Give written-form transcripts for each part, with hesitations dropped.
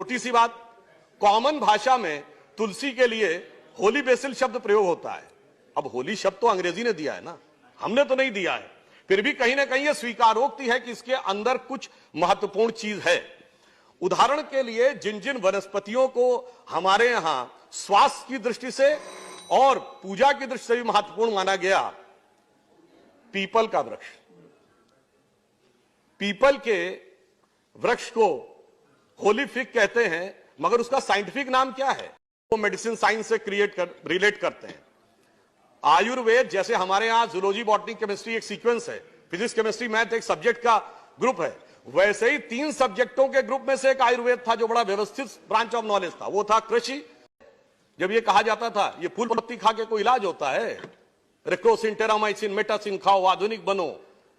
छोटी सी बात, कॉमन भाषा में तुलसी के लिए होली बेसिल शब्द प्रयोग होता है। अब होली शब्द तो अंग्रेजी ने दिया है ना, हमने तो नहीं दिया है। फिर भी कहीं ना कहीं यह स्वीकारोक्ति है कि इसके अंदर कुछ महत्वपूर्ण चीज है। उदाहरण के लिए जिन जिन वनस्पतियों को हमारे यहां स्वास्थ्य की दृष्टि से और पूजा की दृष्टि से भी महत्वपूर्ण माना गया, पीपल का वृक्ष, पीपल के वृक्ष को होली फिग कहते हैं, मगर उसका साइंटिफिक नाम क्या है? वो मेडिसिन साइंस से रिलेट करते हैं। आयुर्वेद जैसे हमारे यहां जूलॉजी, बॉटनी, केमिस्ट्री एक सीक्वेंस है, फिजिक्स, केमिस्ट्री, मैथ एक सब्जेक्ट का ग्रुप है, वैसे ही 3 सब्जेक्टों के ग्रुप में से एक आयुर्वेद था जो बड़ा व्यवस्थित ब्रांच ऑफ नॉलेज था, वो था कृषि। जब ये कहा जाता था ये फूल पत्ती खा के कोई इलाज होता है, रेक्रोसिन, टेरामाइसिन, मेटासिन खाओ, आधुनिक बनो,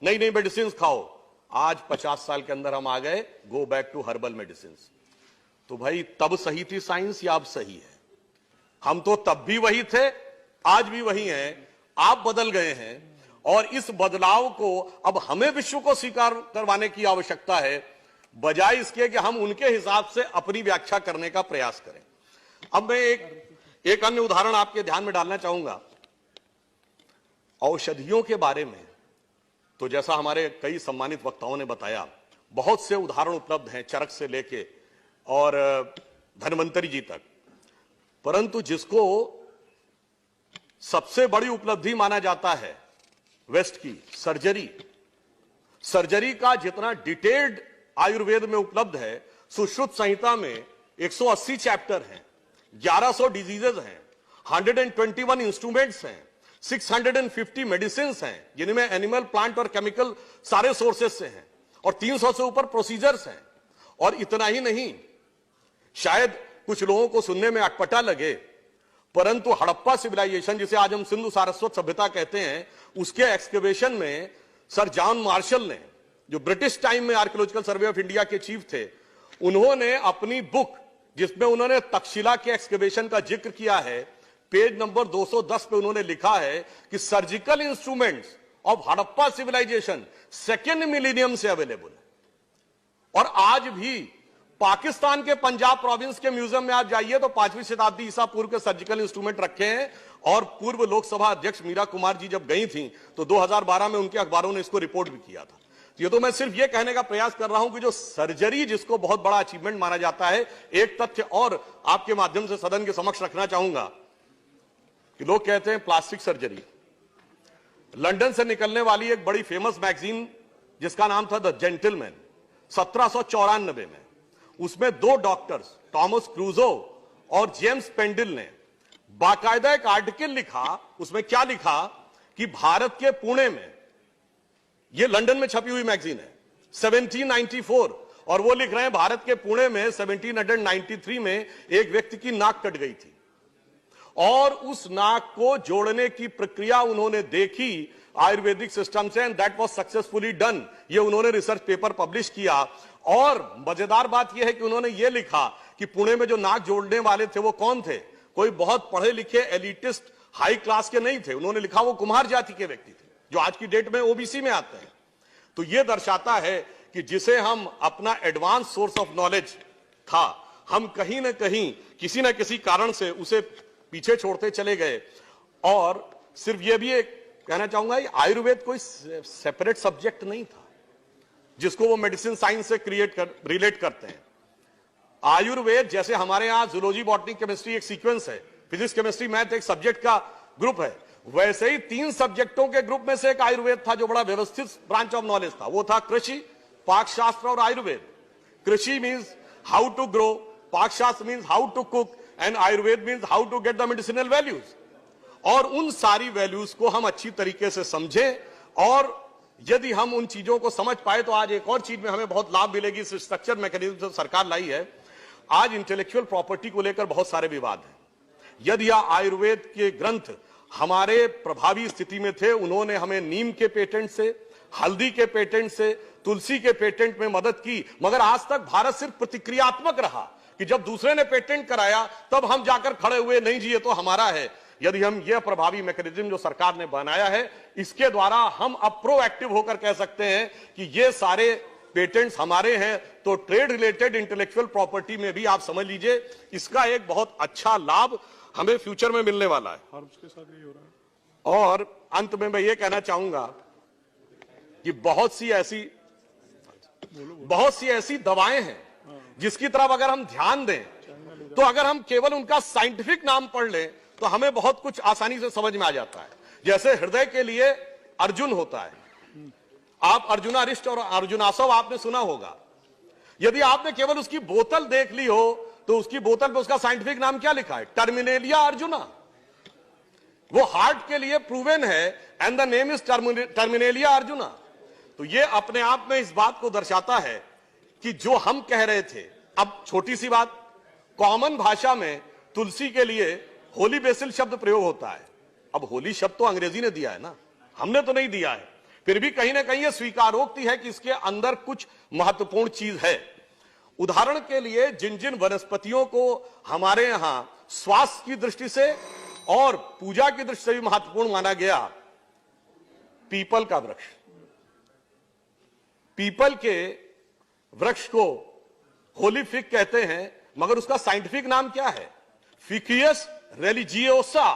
नई नई मेडिसिन खाओ। आज 50 साल के अंदर हम आ गए go back to herbal medicine. तो भाई तब सही थी साइंस या अब सही है? हम तो तब भी वही थे, आज भी वही हैं, आप बदल गए हैं और इस बदलाव को अब हमें विश्व को स्वीकार करवाने की आवश्यकता है, बजाय इसके कि हम उनके हिसाब से अपनी व्याख्या करने का प्रयास करें। अब मैं एक अन्य उदाहरण आपके ध्यान में डालना चाहूंगा औषधियों के बारे में। तो जैसा हमारे कई सम्मानित वक्ताओं ने बताया, बहुत से उदाहरण उपलब्ध हैं, चरक से लेके और धन्वंतरी जी तक, परंतु जिसको सबसे बड़ी उपलब्धि माना जाता है वेस्ट की, सर्जरी का जितना डिटेल्ड आयुर्वेद में उपलब्ध है, सुश्रुत संहिता में 180 चैप्टर हैं, 1100 डिजीजेज हैं, 121 इंस्ट्रूमेंट्स हैं, 650 मेडिसिन हैं, जिनमें एनिमल, प्लांट और केमिकल सारे सोर्सेस से हैं, और 300 से ऊपर प्रोसीजर्स हैं। और इतना ही नहीं, शायद कुछ लोगों को सुनने में अटपटा लगे, परंतु हड़प्पा सिविलाइजेशन, जिसे आज हम सिंधु सारस्वत सभ्यता कहते हैं, उसके एक्सकेवेशन में सर जॉन मार्शल ने, जो ब्रिटिश टाइम में आर्कियोलॉजिकल सर्वे ऑफ इंडिया के चीफ थे, उन्होंने अपनी बुक जिसमें उन्होंने तक्षशिला के एक्सकेवेशन का जिक्र किया है, पेज नंबर 210 पे उन्होंने लिखा है कि surgical instruments of Harappa civilisation 2nd millennium से अवेलेबल है। और आज भी पाकिस्तान के पंजाब प्रोविंस के म्यूजियम में आप जाइए तो 5वीं शताब्दी ईसा पूर्व के सर्जिकल इंस्ट्रूमेंट रखे हैं। और पूर्व लोकसभा अध्यक्ष मीरा कुमार जी जब गई थी तो 2012 में उनके अखबारों ने इसको रिपोर्ट भी किया था। ये तो मैं सिर्फ ये कहने का प्रयास कर रहा हूं कि जो सर्जरी, जिसको बहुत बड़ा अचीवमेंट माना जाता है, एक तथ्य और आपके माध्यम से सदन के समक्ष रखना चाहूंगा कि लोग कहते हैं प्लास्टिक सर्जरी। लंदन से निकलने वाली एक बड़ी फेमस मैगजीन जिसका नाम था द जेंटलमैन, 1794 में, उसमें 2 डॉक्टर्स थॉमस क्रूजो और जेम्स पेंडिल ने बाकायदा एक आर्टिकल लिखा। उसमें क्या लिखा कि भारत के पुणे में, यह लंदन में छपी हुई मैगजीन है, 1794, और वो लिख रहे हैं भारत के पुणे में 1793 में एक व्यक्ति की नाक कट गई थी और उस नाक को जोड़ने की प्रक्रिया उन्होंने देखी आयुर्वेदिक सिस्टम से, and that was successfully done. ये उन्होंने रिसर्च पेपर पब्लिश किया। और मजेदार बात यह है कि उन्होंने ये लिखा कि पुणे में जो नाक जोड़ने वाले थे वो कौन थे? कोई बहुत पढ़े लिखे एलिटिस्ट हाई क्लास के नहीं थे। उन्होंने लिखा वो कुम्हार जाति के व्यक्ति थे, जो आज की डेट में ओबीसी में आते हैं। तो यह दर्शाता है कि जिसे हम अपना एडवांस सोर्स ऑफ नॉलेज था, हम कहीं ना कहीं किसी ना किसी कारण से उसे पीछे छोड़ते चले गए। और सिर्फ यह भी एक कहना चाहूंगा, आयुर्वेद कोई सेपरेट सब्जेक्ट नहीं था जिसको वो मेडिसिन साइंस से रिलेट करते हैं। आयुर्वेद जैसे हमारे यहां जूलॉजी, बॉटनी, केमिस्ट्री एक सीक्वेंस है, फिजिक्स, केमिस्ट्री, मैथ एक सब्जेक्ट का ग्रुप है, वैसे ही 3 सब्जेक्टों के ग्रुप में से एक आयुर्वेद था जो बड़ा व्यवस्थित ब्रांच ऑफ नॉलेज था। वो था कृषि, पाकशास्त्र और Ayurveda. Krishi means how to grow, pakshastra means how to cook, and Ayurveda means how to get the medicinal values. और उन सारी वैल्यूज को हम अच्छी तरीके से समझें, और यदि हम उन चीजों को समझ पाए तो आज एक और चीज में हमें बहुत लाभ मिलेगी। इस स्ट्रक्चर मैकेनिज्म सरकार लाई है। आज इंटेलेक्चुअल प्रॉपर्टी को लेकर बहुत सारे विवाद हैं। यदि आयुर्वेद के ग्रंथ हमारे प्रभावी स्थिति में थे, उन्होंने हमें नीम के पेटेंट से, हल्दी के पेटेंट से, तुलसी के पेटेंट में मदद की, मगर आज तक भारत सिर्फ प्रतिक्रियात्मक रहा कि जब दूसरे ने पेटेंट कराया तब हम जाकर खड़े हुए, नहीं जी ये तो हमारा है। यदि हम यह प्रभावी मैकेनिज्म जो सरकार ने बनाया है, इसके द्वारा हम अब प्रोएक्टिव होकर कह सकते हैं कि ये सारे पेटेंट्स हमारे हैं, तो ट्रेड रिलेटेड इंटेलेक्चुअल प्रॉपर्टी में भी आप समझ लीजिए इसका एक बहुत अच्छा लाभ हमें फ्यूचर में मिलने वाला है। के साथ यही हो रहा है। और अंत में मैं ये कहना चाहूंगा कि बहुत सी ऐसी दवाएं हैं जिसकी तरफ अगर हम ध्यान दें, तो अगर हम केवल उनका साइंटिफिक नाम पढ़ लें तो हमें बहुत कुछ आसानी से समझ में आ जाता है। जैसे हृदय के लिए अर्जुन होता है, आप अर्जुनारिष्ट और अर्जुनासव आपने सुना होगा। यदि आपने केवल उसकी बोतल देख ली हो तो उसकी बोतल पे उसका साइंटिफिक नाम क्या लिखा है? टर्मिनेलिया अर्जुना। वो हार्ट के लिए प्रूवन है and the name is Terminalia arjuna. तो ये अपने आप में इस बात को दर्शाता है कि जो हम कह रहे थे, अब छोटी सी बात, कॉमन भाषा में तुलसी के लिए होली बेसिल शब्द प्रयोग होता है। अब होली शब्द तो अंग्रेजी ने दिया है ना, हमने तो नहीं दिया है, फिर भी कहीं ना कहीं यह स्वीकारोक्ति है कि इसके अंदर कुछ महत्वपूर्ण चीज है। उदाहरण के लिए जिन जिन वनस्पतियों को हमारे यहां स्वास्थ्य की दृष्टि से और पूजा की दृष्टि से भी महत्वपूर्ण माना गया, पीपल का वृक्ष, पीपल के वृक्ष को होली फिग कहते हैं, मगर उसका साइंटिफिक नाम क्या है? फिकियस रिलीजियोसा।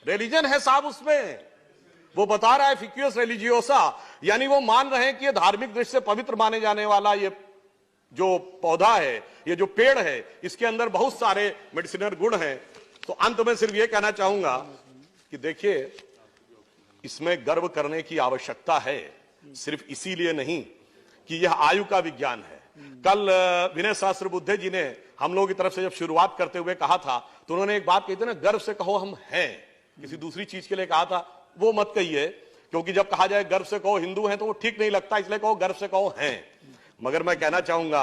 रिलीजन है साहब उसमें, वो बता रहा है फिकियस रिलीजियोसा, यानी वो मान रहे हैं कि ये धार्मिक दृष्टि से पवित्र माने जाने वाला ये जो पौधा है, ये जो पेड़ है, इसके अंदर बहुत सारे मेडिसिनल गुण हैं। तो अंत में सिर्फ ये कहना चाहूंगा कि देखिए, इसमें गर्व करने की आवश्यकता है, सिर्फ इसीलिए नहीं कि यह आयु का विज्ञान है। कल विनय सहस्त्र बुद्धे जी ने हम लोगों की तरफ से जब शुरुआत करते हुए कहा था, तो उन्होंने एक बात कही थी ना, गर्व से कहो हम हैं। किसी दूसरी चीज के लिए कहा था, वो मत कहिए, क्योंकि जब कहा जाए गर्व से कहो हिंदू हैं तो वो ठीक नहीं लगता, इसलिए कहो गर्व से कहो हैं। मगर मैं कहना चाहूंगा,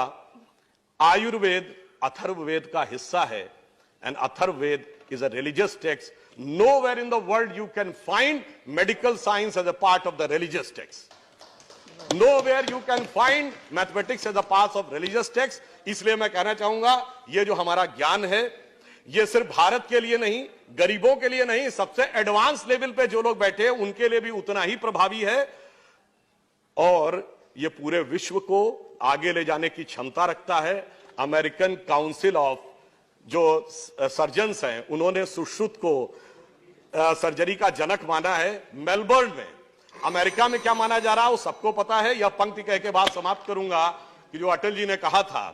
आयुर्वेद अथर्ववेद का हिस्सा है, and Atharvaveda is a religious text. Nowhere in the world you can find medical science as a part of the religious text. Nowhere you can find mathematics as a part of religious text. इसलिए मैं कहना चाहूंगा, ये जो हमारा ज्ञान है, ये सिर्फ भारत के लिए नहीं, गरीबों के लिए नहीं, सबसे एडवांस लेवल पे जो लोग बैठे हैं उनके लिए भी उतना ही प्रभावी है, और ये पूरे विश्व को आगे ले जाने की क्षमता रखता है। अमेरिकन काउंसिल ऑफ जो सर्जन्स हैं, उन्होंने सुश्रुत को सर्जरी का जनक माना है। मेलबर्न में, अमेरिका में क्या माना जा रहा है वो सबको पता है। यह पंक्ति कह के बात समाप्त करूंगा कि जो अटल जी ने कहा था,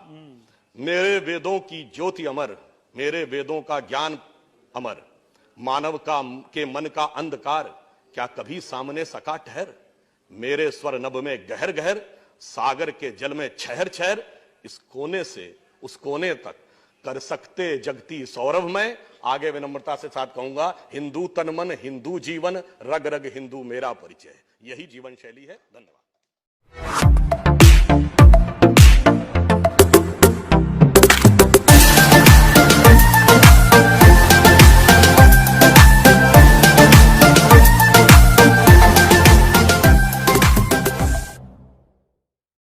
मेरे वेदों की ज्योति अमर, मेरे वेदों का ज्ञान अमर, मानव का के मन का अंधकार क्या कभी सामने सका ठहर, मेरे स्वर नभ में गहर गहर, सागर के जल में छहर छहर, इस कोने से उस कोने तक कर सकते जगती सौरभ में। आगे विनम्रता से साथ कहूंगा, हिंदू तन मन, हिंदू जीवन, रग रग हिंदू मेरा परिचय, यही जीवन शैली है। धन्यवाद।